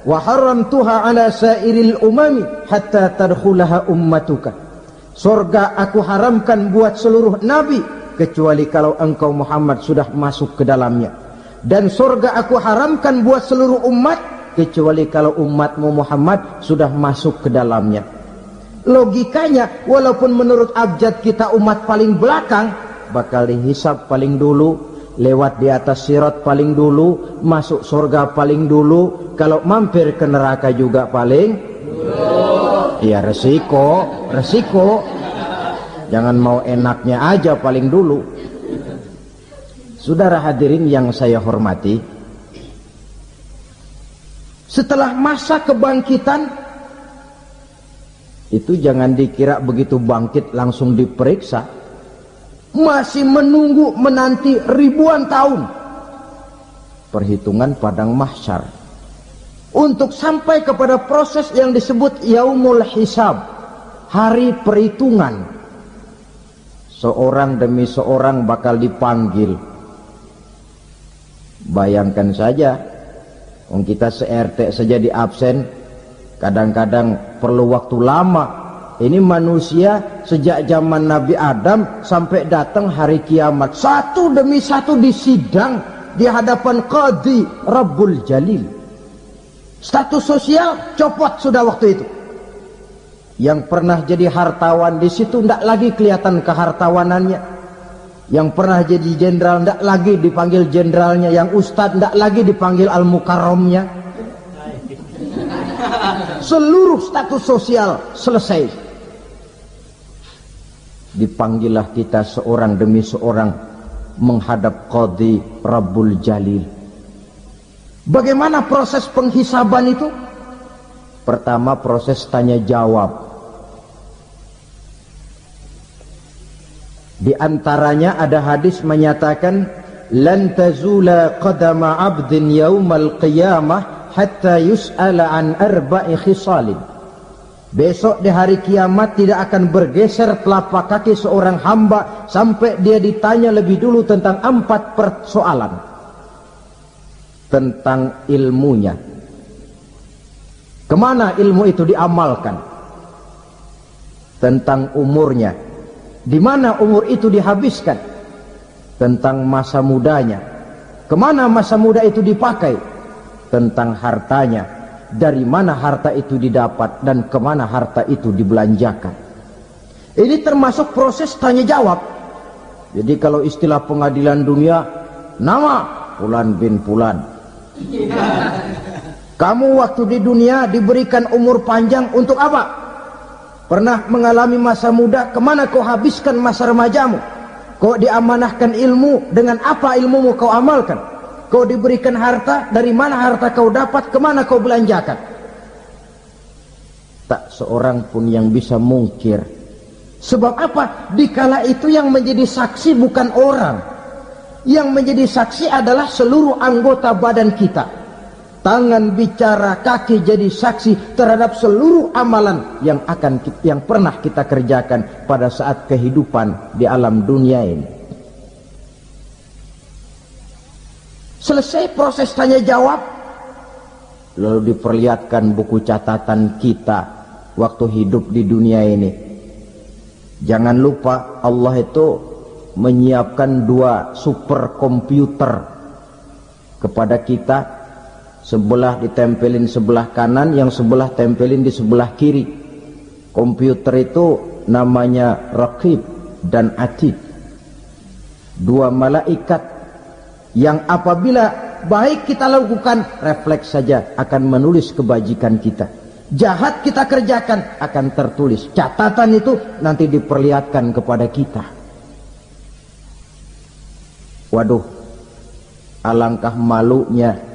wa haramtuha ala sairil umami hatta tadkhulaha ummatuka. Surga aku haramkan buat seluruh nabi kecuali kalau engkau Muhammad sudah masuk ke dalamnya, dan surga aku haramkan buat seluruh umat kecuali kalau umatmu Muhammad sudah masuk ke dalamnya. Logikanya, walaupun menurut abjad kita umat paling belakang, bakal dihisap paling dulu, lewat di atas sirat paling dulu, masuk surga paling dulu, kalau mampir ke neraka juga paling dulu. Ya resiko. Jangan mau enaknya aja paling dulu. Saudara hadirin yang saya hormati, setelah masa kebangkitan itu jangan dikira begitu bangkit langsung diperiksa, masih menunggu menanti ribuan tahun perhitungan padang mahsyar untuk sampai kepada proses yang disebut yaumul hisab, hari perhitungan. Seorang demi seorang bakal dipanggil. Bayangkan saja, kita se-RT saja di absen, kadang-kadang perlu waktu lama. Ini manusia sejak zaman Nabi Adam sampai datang hari kiamat, satu demi satu disidang di hadapan Qadhi Rabbul Jalil. Status sosial copot sudah waktu itu. Yang pernah jadi hartawan di situ tidak lagi kelihatan kehartawanannya. Yang pernah jadi jenderal tidak lagi dipanggil jenderalnya. Yang ustadz tidak lagi dipanggil al-mukarramnya. Seluruh status sosial selesai. Dipanggillah kita seorang demi seorang menghadap Qadhi Rabbul Jalil. Bagaimana proses penghisaban itu? Pertama, proses tanya jawab. Di antaranya ada hadis menyatakan, lan tazula qadama 'abdin yaumal qiyamah hatta yus'ala an arba'i khisalin. Besok di hari kiamat tidak akan bergeser telapak kaki seorang hamba sampai dia ditanya lebih dulu tentang 4 persoalan. Tentang ilmunya, kemana ilmu itu diamalkan. Tentang umurnya, di mana umur itu dihabiskan. Tentang masa mudanya, kemana masa muda itu dipakai. Tentang hartanya, dari mana harta itu didapat dan kemana harta itu dibelanjakan. Ini termasuk proses tanya jawab. Jadi kalau istilah pengadilan dunia, nama Fulan bin Fulan. Kamu waktu di dunia diberikan umur panjang untuk apa? Pernah mengalami masa muda, kemana kau habiskan masa remajamu? Kau diamanahkan ilmu, dengan apa ilmumu kau amalkan? Kau diberikan harta, dari mana harta kau dapat, kemana kau belanjakan? Tak seorang pun yang bisa mungkir. Sebab apa? Dikala itu yang menjadi saksi bukan orang. Yang menjadi saksi adalah seluruh anggota badan kita. Tangan bicara, kaki jadi saksi terhadap seluruh amalan yang pernah kita kerjakan pada saat kehidupan di alam dunia ini. Selesai proses tanya jawab, lalu diperlihatkan buku catatan kita waktu hidup di dunia ini. Jangan lupa Allah itu menyiapkan 2 superkomputer kepada kita. Sebelah ditempelin sebelah kanan, yang sebelah tempelin di sebelah kiri. Komputer itu namanya Raqib dan Atid. 2 malaikat yang apabila baik kita lakukan, refleks saja akan menulis kebajikan kita. Jahat kita kerjakan, akan tertulis. Catatan itu nanti diperlihatkan kepada kita. Waduh, alangkah malunya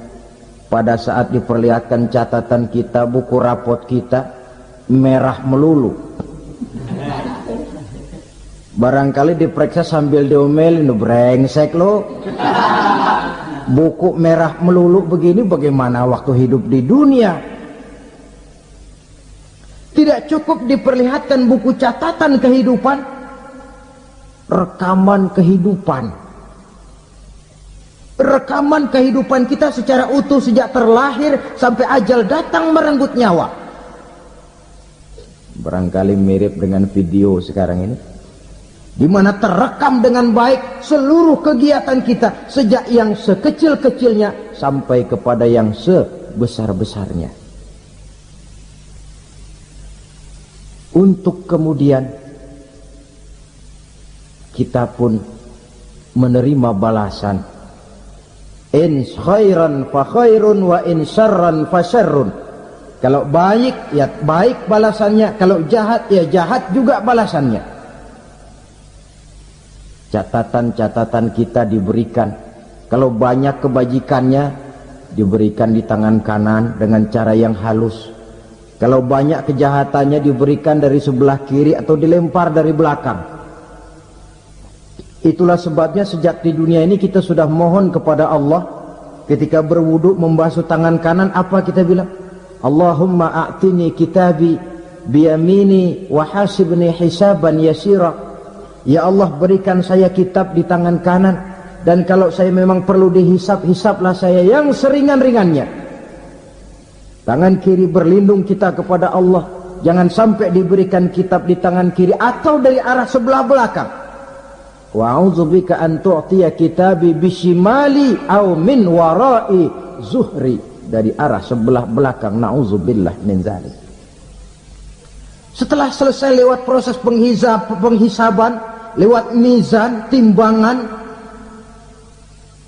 pada saat diperlihatkan catatan kita, buku rapot kita merah melulu. Barangkali diperiksa sambil diomelin, brengsek lo. Buku merah melulu begini, bagaimana waktu hidup di dunia? Tidak cukup diperlihatkan buku catatan kehidupan, rekaman kehidupan. Rekaman kehidupan kita secara utuh sejak terlahir sampai ajal datang merenggut nyawa. Barangkali mirip dengan video sekarang ini, di mana terekam dengan baik seluruh kegiatan kita sejak yang sekecil-kecilnya sampai kepada yang sebesar-besarnya. Untuk kemudian kita pun menerima balasan. In khairan fa khairun wa in syarran fa syarrun. Kalau baik ya baik balasannya, kalau jahat ya jahat juga balasannya. Catatan-catatan kita diberikan. Kalau banyak kebajikannya diberikan di tangan kanan dengan cara yang halus. Kalau banyak kejahatannya diberikan dari sebelah kiri atau dilempar dari belakang. Itulah sebabnya sejak di dunia ini kita sudah mohon kepada Allah. Ketika berwudu membasuh tangan kanan, apa kita bilang? Allahumma a'tini kitabi biyamini wa hasibni hisaban yasira. Ya Allah, berikan saya kitab di tangan kanan, dan kalau saya memang perlu dihisap, hisaplah saya yang seringan-ringannya. Tangan kiri berlindung kita kepada Allah. Jangan sampai diberikan kitab di tangan kiri atau dari arah sebelah belakang. Wa a'udzubika an tu'tiya kitabi bishimali aw min wara'i zuhri, dari arah sebelah belakang. Na'udzubillah min dzalik. Setelah selesai lewat proses penghisaban, lewat mizan, timbangan,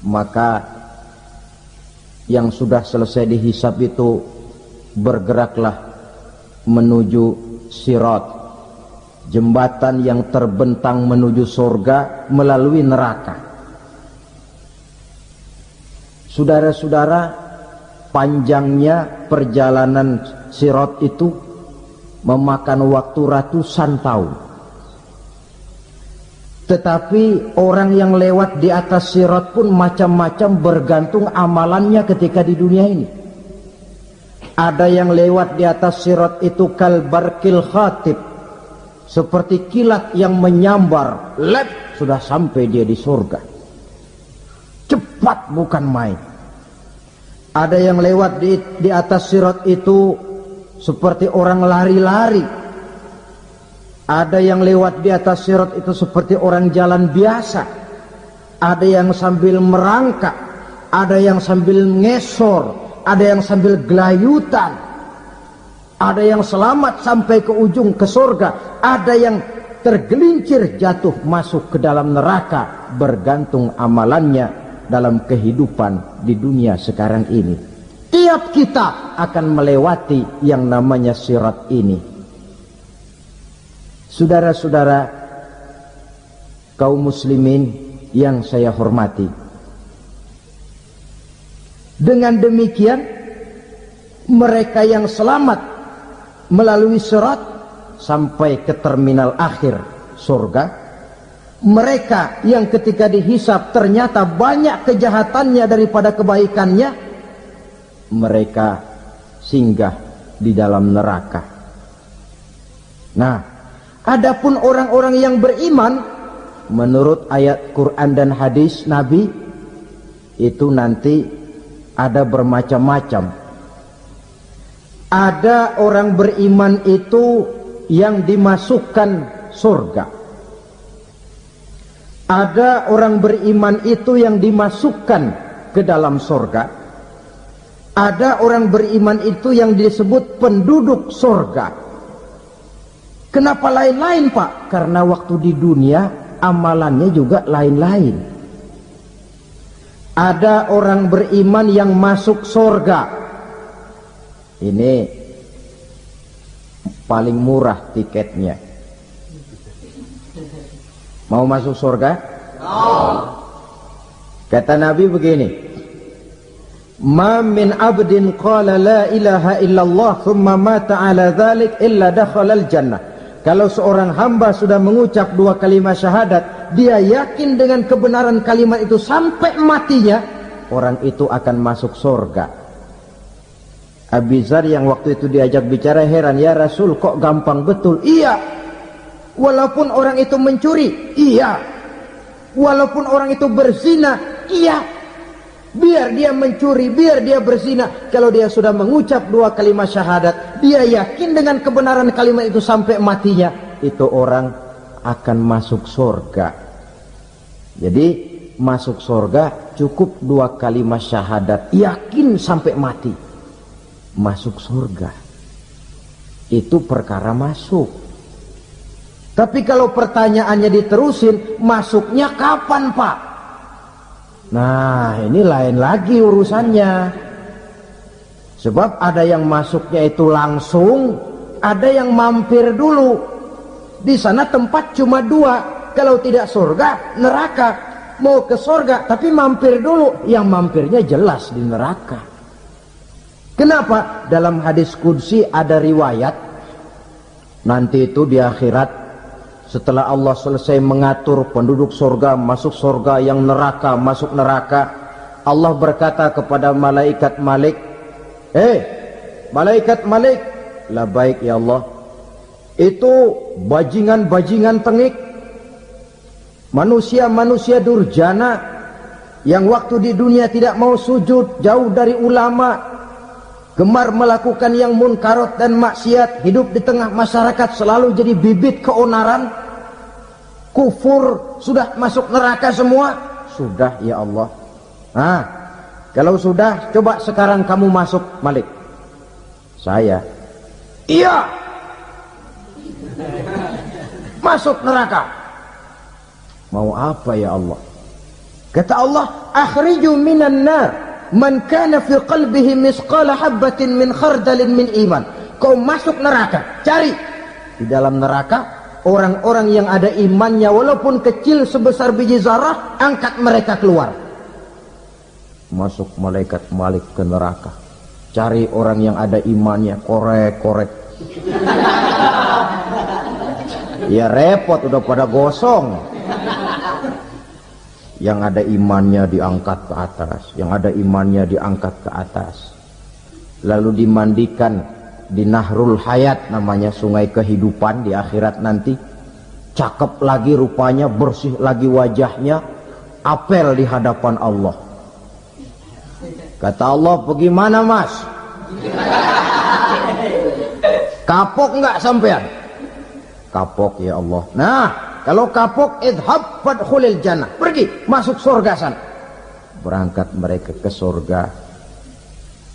maka yang sudah selesai dihisab itu bergeraklah menuju sirat, jembatan yang terbentang menuju surga melalui neraka. Saudara-saudara, panjangnya perjalanan sirat itu memakan waktu ratusan tahun. Tetapi orang yang lewat di atas sirat pun macam-macam, bergantung amalannya ketika di dunia ini. Ada yang lewat di atas sirat itu kalbarkil khatib, seperti kilat yang menyambar, lep, sudah sampai dia di surga. Cepat bukan main. Ada yang lewat di atas sirat itu seperti orang lari-lari. Ada yang lewat di atas sirat itu seperti orang jalan biasa. Ada yang sambil merangkak, ada yang sambil ngesor, ada yang sambil gelayutan, ada yang selamat sampai ke ujung ke surga, ada yang tergelincir jatuh masuk ke dalam neraka, bergantung amalannya dalam kehidupan di dunia sekarang ini. Tiap kita akan melewati yang namanya sirat ini. Saudara-saudara kaum muslimin yang saya hormati, dengan demikian mereka yang selamat melalui sirat sampai ke terminal akhir surga, mereka yang ketika dihisab ternyata banyak kejahatannya daripada kebaikannya, mereka singgah di dalam neraka. Nah, adapun orang-orang yang beriman menurut ayat Quran dan hadis Nabi itu nanti ada bermacam-macam. Ada orang beriman itu yang dimasukkan surga. Ada orang beriman itu yang dimasukkan ke dalam surga. Ada orang beriman itu yang disebut penduduk surga. Kenapa lain-lain, Pak? Karena waktu di dunia amalannya juga lain-lain. Ada orang beriman yang masuk surga. Ini paling murah tiketnya. Mau masuk surga? Kata Nabi begini, ma min abdin qala la ilaha illallah thumma mata ala dhalik illa dakhala al-jannah. Kalau seorang hamba sudah mengucap dua kalimat syahadat, dia yakin dengan kebenaran kalimat itu sampai matinya, orang itu akan masuk surga. Abi Dzar yang waktu itu diajak bicara heran, ya Rasul kok gampang betul? Iya, walaupun orang itu mencuri, iya, walaupun orang itu berzina, iya, biar dia mencuri, biar dia berzina, kalau dia sudah mengucap dua kalimat syahadat, dia yakin dengan kebenaran kalimat itu sampai matinya, itu orang akan masuk surga. Jadi masuk surga cukup dua kalimat syahadat, yakin sampai mati, masuk surga. Itu perkara masuk. Tapi kalau pertanyaannya diterusin, masuknya kapan, Pak? Nah, ini lain lagi urusannya. Sebab ada yang masuknya itu langsung, ada yang mampir dulu. Di sana tempat cuma dua, kalau tidak surga, neraka. Mau ke surga tapi mampir dulu, yang mampirnya jelas di neraka. Kenapa? Dalam hadis qudsi ada riwayat, nanti itu di akhirat, setelah Allah selesai mengatur penduduk surga masuk surga, yang neraka masuk neraka, Allah berkata kepada malaikat Malik, malaikat Malik, labaik ya Allah, itu bajingan-bajingan tengik, manusia-manusia durjana yang waktu di dunia tidak mau sujud, jauh dari ulama, gemar melakukan yang munkarat dan maksiat, hidup di tengah masyarakat selalu jadi bibit keonaran, kufur, sudah masuk neraka semua. Sudah ya Allah. Nah, kalau sudah, coba sekarang kamu masuk, Malik. Saya, iya, masuk neraka. Mau apa ya Allah? Kata Allah, akhriju minan nar man kana fi qalbihi misqala habatin min khardalin min iman. Kau masuk neraka, cari di dalam neraka orang-orang yang ada imannya walaupun kecil sebesar biji zarah, angkat mereka keluar. Masuk malaikat Malik ke neraka, cari orang yang ada imannya, korek-korek. Ya repot, udah pada gosong. Yang ada imannya diangkat ke atas, yang ada imannya diangkat ke atas, lalu dimandikan di Nahrul Hayat, namanya sungai kehidupan di akhirat nanti. Cakep lagi rupanya, bersih lagi wajahnya, apel di hadapan Allah. Kata Allah, bagaimana mas? Kapok nggak sampean? Kapok ya Allah. Nah, kalau kapok, idhab fadkhulil jannah, pergi masuk surga sana. Berangkat mereka ke surga,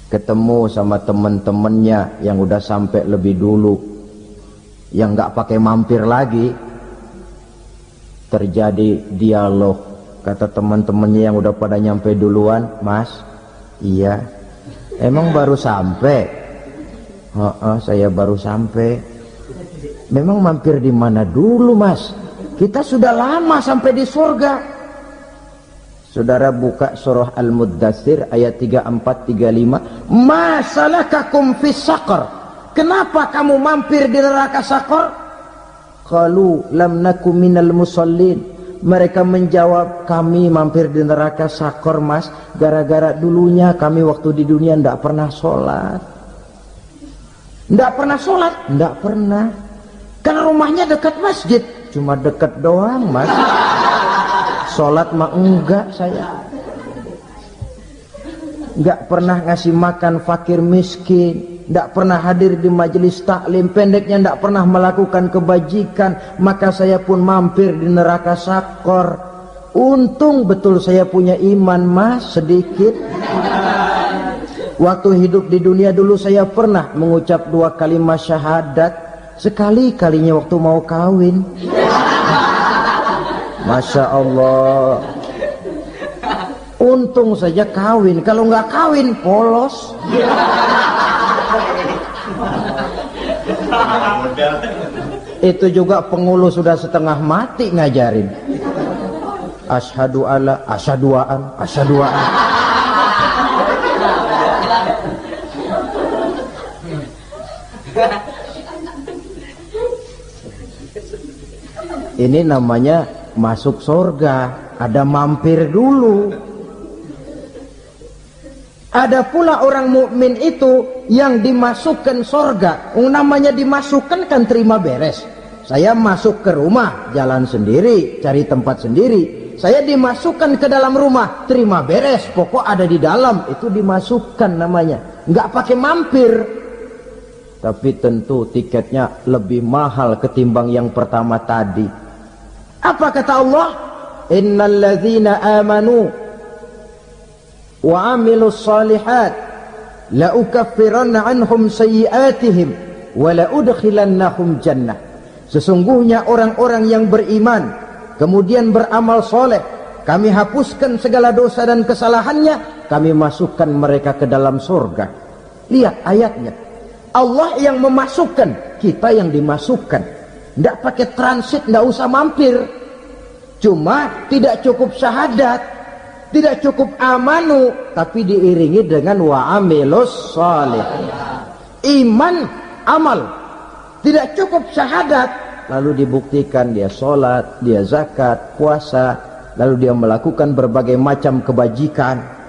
ketemu sama teman-temannya yang udah sampai lebih dulu, yang nggak pakai mampir lagi. Terjadi dialog, Kata teman-temannya yang udah pada nyampe duluan, Mas, iya, emang baru sampai? Saya baru sampai. Memang mampir di mana dulu, Mas? Kita sudah lama sampai di surga. Saudara buka surah Al-Muddatsir ayat 34-35. Masalakakum fis saqar? Kenapa kamu mampir di neraka Saqar? Qalu lam naku minal musallin. Mereka menjawab, kami mampir di neraka Saqar, Mas, gara-gara dulunya kami waktu di dunia ndak pernah sholat. Ndak pernah sholat? Ndak pernah. Kan rumahnya dekat masjid, cuma dekat doang, Mas. Sholat mah enggak saya. Enggak pernah ngasih makan fakir miskin, enggak pernah hadir di majelis taklim, pendeknya enggak pernah melakukan kebajikan. Maka saya pun mampir di neraka Saqar. Untung betul saya punya iman, Mas, sedikit. Waktu hidup di dunia dulu saya pernah mengucap 2 kalimat syahadat. Sekali-kalinya waktu mau kawin. Masya Allah. Untung saja kawin. Kalau nggak kawin, polos. Itu juga pengulu sudah setengah mati ngajarin. Asyhadu alla, asyaduaan, asyaduaan. Ini namanya masuk surga, ada mampir dulu. Ada pula orang mukmin itu yang dimasukkan surga. Namanya dimasukkan kan terima beres. Saya masuk ke rumah, jalan sendiri, cari tempat sendiri. Saya dimasukkan ke dalam rumah, terima beres, pokok ada di dalam, itu dimasukkan namanya. Nggak pakai mampir. Tapi tentu tiketnya lebih mahal ketimbang yang pertama tadi. Apa kata Allah? Innal ladzina amanu wa amilus salihat la ukaffiranna anhum sayyi'atihim wa la udkhilannahum jannah. Sesungguhnya orang-orang yang beriman kemudian beramal soleh, kami hapuskan segala dosa dan kesalahannya, kami masukkan mereka ke dalam surga. Lihat ayatnya. Allah yang memasukkan, kita yang dimasukkan. Tidak pakai transit, tidak usah mampir. Cuma tidak cukup syahadat, tidak cukup amanu, tapi diiringi dengan wa'amilus salih. Iman, amal. Tidak cukup syahadat, lalu dibuktikan dia sholat, dia zakat, puasa, lalu dia melakukan berbagai macam kebajikan.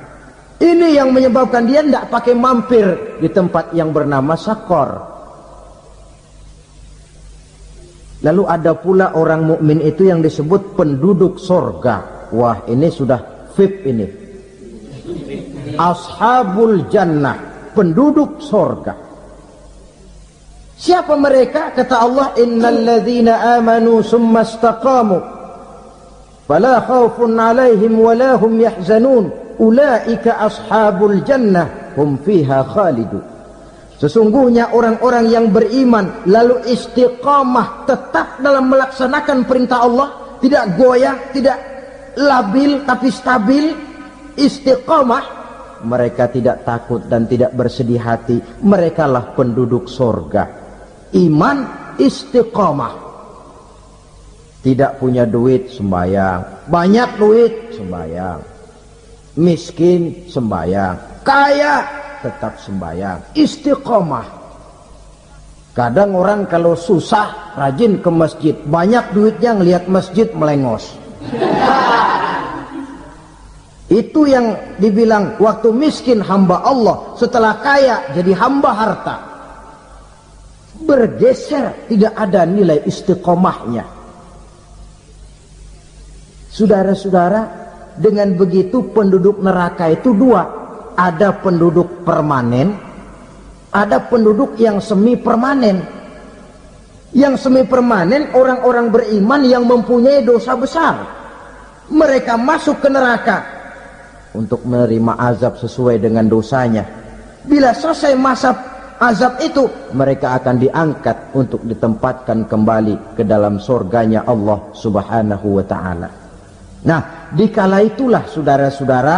Ini yang menyebabkan dia tidak pakai mampir di tempat yang bernama Saqar. Lalu ada pula orang mukmin itu yang disebut penduduk surga. Wah, ini sudah VIP ini. Ashabul jannah, penduduk surga. Siapa mereka? Kata Allah, innal ladzina amanu summa istaqamu fala khaufun 'alaihim wala hum yahzanun ulaika ashabul jannah hum fiha khalidun. Sesungguhnya orang-orang yang beriman lalu istiqamah, tetap dalam melaksanakan perintah Allah, tidak goyah, tidak labil tapi stabil, istiqamah, mereka tidak takut dan tidak bersedih hati. Merekalah penduduk surga. Iman, istiqamah. Tidak punya duit, sembahyang. Banyak duit, sembahyang. Miskin, sembahyang. Kaya, tetap sembahyang. Istiqomah. Kadang orang kalau susah rajin ke masjid, banyak duitnya ngelihat masjid melengos. Itu yang dibilang waktu miskin hamba Allah, setelah kaya jadi hamba harta. Bergeser, tidak ada nilai istiqomahnya. Saudara-saudara, dengan begitu penduduk neraka itu dua. Ada penduduk permanen, ada penduduk yang semi permanen. Yang semi permanen orang-orang beriman yang mempunyai dosa besar. Mereka masuk ke neraka untuk menerima azab sesuai dengan dosanya. Bila selesai masa azab itu, mereka akan diangkat untuk ditempatkan kembali ke dalam surganya Allah Subhanahu wa ta'ala. Nah, dikala itulah saudara-saudara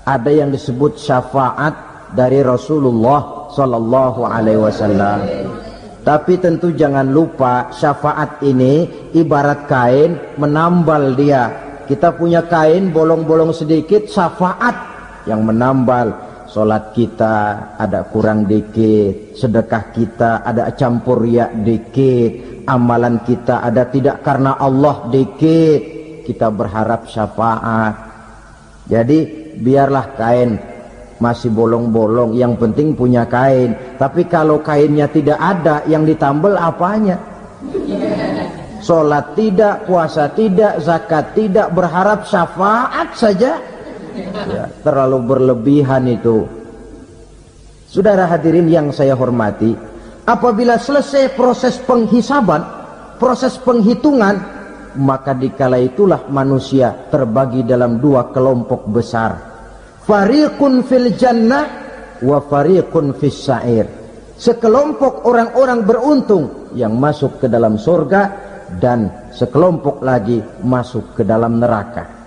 ada yang disebut syafaat dari Rasulullah Sallallahu Alaihi Wasallam. Tapi tentu jangan lupa syafaat ini ibarat kain menambal dia. Kita punya kain bolong-bolong sedikit, syafaat yang menambal. Solat kita ada kurang dikit, sedekah kita ada campur riak dikit, amalan kita ada tidak karena Allah dikit, kita berharap syafaat. Jadi biarlah kain masih bolong-bolong, yang penting punya kain. Tapi kalau kainnya tidak ada, yang ditambal apanya? Solat tidak, puasa tidak, zakat tidak, berharap syafaat saja. Ya, terlalu berlebihan itu. Saudara hadirin yang saya hormati, apabila selesai proses penghisaban, proses penghitungan, maka dikala itulah manusia terbagi dalam dua kelompok besar. Fariqun fil jannah wa fariqun fis sa'ir. Sekelompok orang-orang beruntung yang masuk ke dalam surga, dan sekelompok lagi masuk ke dalam neraka.